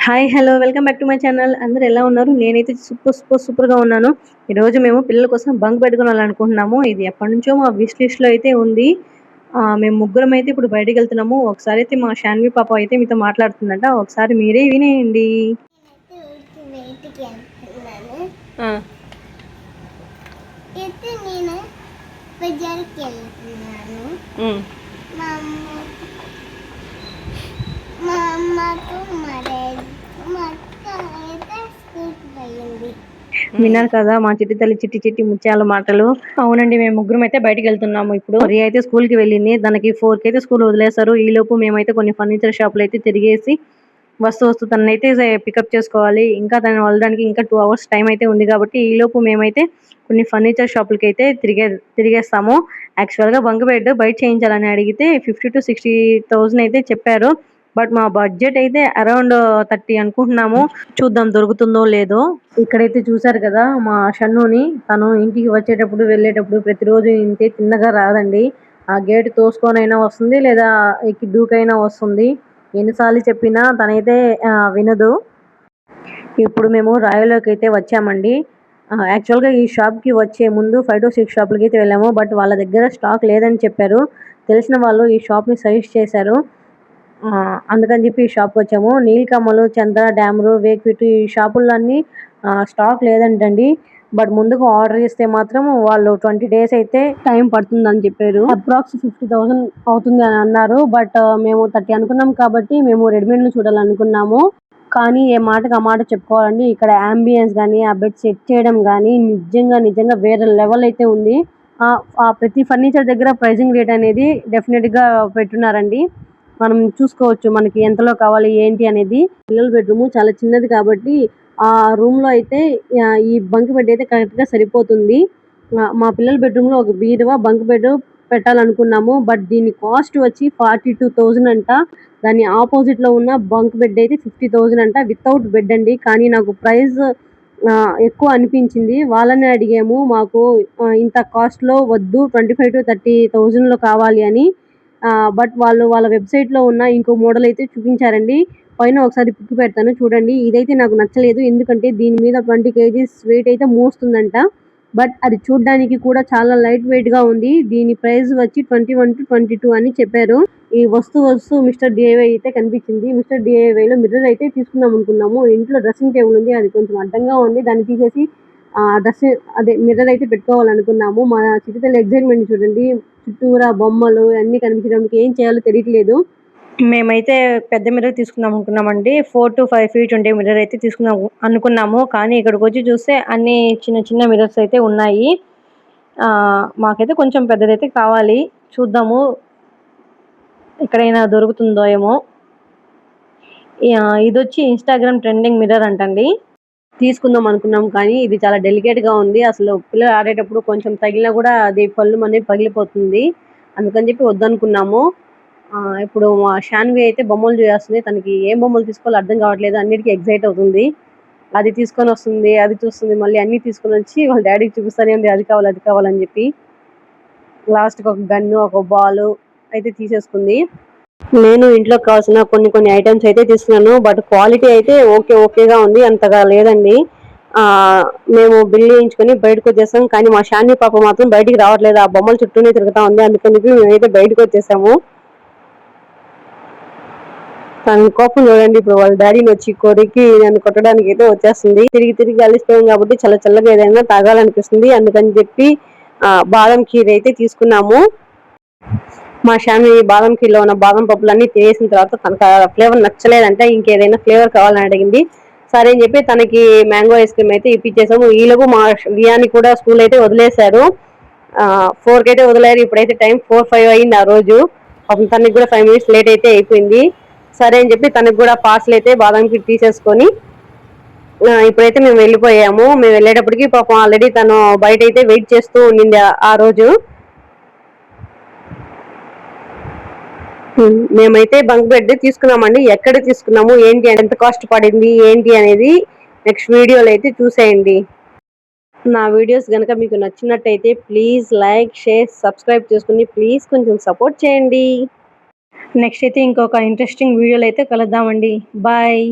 Hi hello welcome back to my channel. అందరూ ఎలా ఉన్నారు? నేనైతే సూపర్గా ఉన్నాను. ఈరోజు మేము పిల్లల కోసం బంక్ పెట్టుకోవాలనుకుంటున్నాము. ఇది ఎప్పటినుంచో మా విష్ లిస్ట్‌లో అయితే ఉంది. మేము ముగ్గురం అయితే ఇప్పుడు బయటికెళ్తున్నాము. ఒకసారి అయితే మా షాన్వి పాప అయితే మీతో మాట్లాడుతుందంట. ఒకసారి మీరే వినేయండి. ఆ! అయితే నేను బజార్కి వెళ్తున్నాను. హ్మ్. మా అమ్మ మా అమ్మకు మా డాడీ మా అక్క అయితే స్కూల్కి పోయింది. విన్నారు కదా మా చిట్టి తల్లి చిట్టి చిట్టి ముత్యాల మాటలు. అవునండి, మేము ముగ్గురం అయితే బయటికి వెళ్తున్నాము ఇప్పుడు. రియా అయితే స్కూల్ కి వెళ్ళింది. దానికి 4 కి అయితే స్కూల్ వదిలేస్తారు. ఈ లోపు మేమైతే కొన్ని ఫర్నిచర్ షాపులు అయితే తిరిగేసి వస్తూ తననైతే పికప్ చేసుకోవాలి. ఇంకా తనని వదలడానికి ఇంకా 2 అవర్స్ టైం అయితే ఉంది కాబట్టి ఈ లోపు మేమైతే కొన్ని ఫర్నిచర్ షాపులకి అయితే తిరిగేస్తాము. యాక్చువల్గా బంక్ బెడ్ బయట చేయించాలని అడిగితే 50,000 to 60,000 అయితే చెప్పారు. బట్ మా బడ్జెట్ అయితే అరౌండ్ 30 అనుకుంటున్నాము. చూద్దాం దొరుకుతుందో లేదో. ఇక్కడైతే చూసారు కదా మా షన్నుని. తను ఇంటికి వచ్చేటప్పుడు వెళ్ళేటప్పుడు ప్రతిరోజు ఇంతే తిన్నగా రాదండి. ఆ గేట్ తోసుకొనైనా వస్తుంది, లేదా ఎక్కి దూకైనా వస్తుంది. ఎన్నిసార్లు చెప్పినా తనైతే వినదు. ఇప్పుడు మేము రాయలోకి అయితే వచ్చామండి. యాక్చువల్గా ఈ షాప్కి వచ్చే ముందు 5 to 6 షాపులకి అయితే వెళ్ళాము. బట్ వాళ్ళ దగ్గర స్టాక్ లేదని చెప్పారు. తెలిసిన వాళ్ళు ఈ షాప్ని సజెస్ట్ చేశారు. అందుకని చెప్పి ఈ షాప్కి వచ్చాము. నీలకమ్మలు, చంద్ర, డ్యామరు, వేక్ఫిట్ ఈ షాపులన్నీ స్టాక్ లేదంటండి. బట్ ముందుకు ఆర్డర్ చేస్తే మాత్రం వాళ్ళు 20 days అయితే టైం పడుతుందని చెప్పారు. అప్రాక్స్ 50,000 అవుతుంది అని అన్నారు. బట్ మేము 30 అనుకున్నాం కాబట్టి మేము రెడీమేడ్లు చూడాలనుకున్నాము. కానీ ఏ మాటకు ఆ మాట చెప్పుకోవాలండి. ఇక్కడ అంబియన్స్ కానీ, ఆ బెడ్ సెట్ చేయడం కానీ నిజంగా వేరే లెవెల్ అయితే ఉంది. ప్రతి ఫర్నిచర్ దగ్గర ప్రైజింగ్ రేట్ అనేది డెఫినెట్గా పెట్టున్నారండి. మనం చూసుకోవచ్చు మనకి ఎంతలో కావాలి ఏంటి అనేది. పిల్లల బెడ్రూమ్ చాలా చిన్నది కాబట్టి ఆ రూమ్ లో అయితే ఈ బంక్ బెడ్ అయితే కరెక్ట్ గా సరిపోతుంది. మా పిల్లల బెడ్రూమ్ లో ఒక బీరువా, బంక్ బెడ్ పెట్టాలనుకున్నాము. బట్ దీని కాస్ట్ వచ్చి 42,000 అంట. దాని ఆపోజిట్ లో ఉన్న బంక్ బెడ్ అయితే 50,000 అంట, వితౌట్ బెడ్ అండి. కానీ నాకు ప్రైస్ ఎక్కువ అనిపించింది. వాళ్ళని అడిగాము, మాకు ఇంత కాస్ట్ లో వద్దు, 25 to 30,000 లో కావాలి అని. బట్ వాళ్ళు వాళ్ళ వెబ్సైట్లో ఉన్న ఇంకో మోడల్ అయితే చూపించారండి. పైన ఒకసారి పిక్ పెడతాను చూడండి. ఇదైతే నాకు నచ్చలేదు. ఎందుకంటే దీని మీద 20 kgs వెయిట్ అయితే మోస్తుందంట. బట్ అది చూడడానికి కూడా చాలా లైట్ వెయిట్ గా ఉంది. దీని ప్రైస్ వచ్చి 21 to 22 అని చెప్పారు. ఈ వస్తూ మిస్టర్ డిఐవై అయితే కనిపించింది. మిస్టర్ డిఐవై లో మిర్రర్ అయితే తీసుకుందాం అనుకున్నాము. ఇంట్లో డ్రెస్సింగ్ టేబుల్ ఉంది, అది కొంచెం అడ్డంగా ఉంది. దాన్ని తీసేసి మిర్రర్ అయితే పెట్టుకోవాలనుకున్నాము. మా చిటితల్లి ఎగ్జైట్మెంట్ చూడండి. చుట్టూరా బొమ్మలు అన్ని కనిపించడానికి ఏం చేయాలో తెలియట్లేదు. మేమైతే పెద్ద మిర్రర్ తీసుకుందాం అనుకున్నామండి. 4 to 5 feet ఉండే మిర్రర్ అయితే తీసుకుందాం అనుకున్నాము. కానీ ఇక్కడికి వచ్చి చూస్తే అన్ని చిన్న మిర్రర్స్ అయితే ఉన్నాయి. మాకైతే కొంచెం పెద్దదైతే కావాలి. చూద్దాము ఎక్కడైనా దొరుకుతుందో ఏమో. ఇది వచ్చి ఇన్స్టాగ్రామ్ ట్రెండింగ్ మిర్రర్ అంటండి. తీసుకుందాం అనుకున్నాం కానీ ఇది చాలా డెలికేట్ గా ఉంది. అసలు పిల్లలు ఆడేటప్పుడు కొంచెం తగిలినా కూడా అది పళ్ళు అనేది పగిలిపోతుంది. అందుకని చెప్పి వద్దనుకున్నాము. ఇప్పుడు మా షాన్వి అయితే బొమ్మలు చేస్తుంది. తనకి ఏం బొమ్మలు తీసుకోవాలో అర్థం కావట్లేదు. అన్నిటికీ ఎగ్జైట్ అవుతుంది. అది తీసుకొని వస్తుంది, అది చూస్తుంది, మళ్ళీ అన్ని తీసుకొని వచ్చి వాళ్ళ డాడీకి చూపిస్తానే ఉంది. అది కావాలని చెప్పి లాస్ట్కి ఒక గన్ను, ఒక బాల్ అయితే తీసేసుకుంది. నేను ఇంట్లో కావాల్సిన కొన్ని ఐటమ్స్ అయితే తీసుకున్నాను. బట్ క్వాలిటీ అయితే ఓకేగా ఉంది, అంతగా లేదండి. మేము బిల్ వేయించుకొని బయటకు వచ్చేసాం. కానీ మా షాన్వి పాప మాత్రం బయటికి రావట్లేదు. ఆ బొమ్మల చుట్టూనే తిరుగుతా ఉంది. అందుకని మేమైతే బయటకు వచ్చేసాము. తన కోపం చూడండి. ఇప్పుడు వాళ్ళ డాడీని వచ్చి కొరికి నన్ను కొట్టడానికి అయితే వచ్చేస్తుంది. తిరిగి అలిసిపోయాం కాబట్టి చల్లగా ఏదైనా తాగాలనిపిస్తుంది. అందుకని చెప్పి బాదం ఖీర్ అయితే తీసుకున్నాము. మా షాన్వి బాదం ఖీర్లో ఉన్న బాదం పప్పులన్నీ తినేసిన తర్వాత తనకు ఫ్లేవర్ నచ్చలేదంటే ఇంకేదైనా ఫ్లేవర్ కావాలని అడిగింది. సరే అని చెప్పి తనకి మ్యాంగో ఐస్ క్రీమ్ అయితే ఇప్పించేసాము. ఈలోపు మా రియాని కూడా స్కూల్ అయితే వదిలేశారు. 4 కి అయితే వదిలేరు. ఇప్పుడైతే టైం 4:05 అయింది. ఆ రోజు తనకి కూడా 5 minutes లేట్ అయితే అయిపోయింది. సరే అని చెప్పి తనకు కూడా పార్సల్ అయితే బాదం ఖీర్ తీసేసుకొని ఇప్పుడైతే మేము వెళ్ళిపోయాము. మేము వెళ్ళేటప్పటికి పాపం ఆల్రెడీ తను బయట అయితే వెయిట్ చేస్తూ ఉండింది ఆ రోజు. మేమైతే బంక్ బెడ్ తీసుకున్నామండి. ఎక్కడ తీసుకున్నాము ఏంటి, ఎంత కాస్ట్ పడింది ఏంటి అనేది నెక్స్ట్ వీడియోలో అయితే చూసేయండి. నా వీడియోస్ కనుక మీకు నచ్చినట్టయితే ప్లీజ్ లైక్, షేర్, సబ్స్క్రైబ్ చేసుకుని ప్లీజ్ కొంచెం సపోర్ట్ చేయండి. నెక్స్ట్ అయితే ఇంకొక ఇంట్రెస్టింగ్ వీడియోలో అయితే కలుద్దామండి. బాయ్.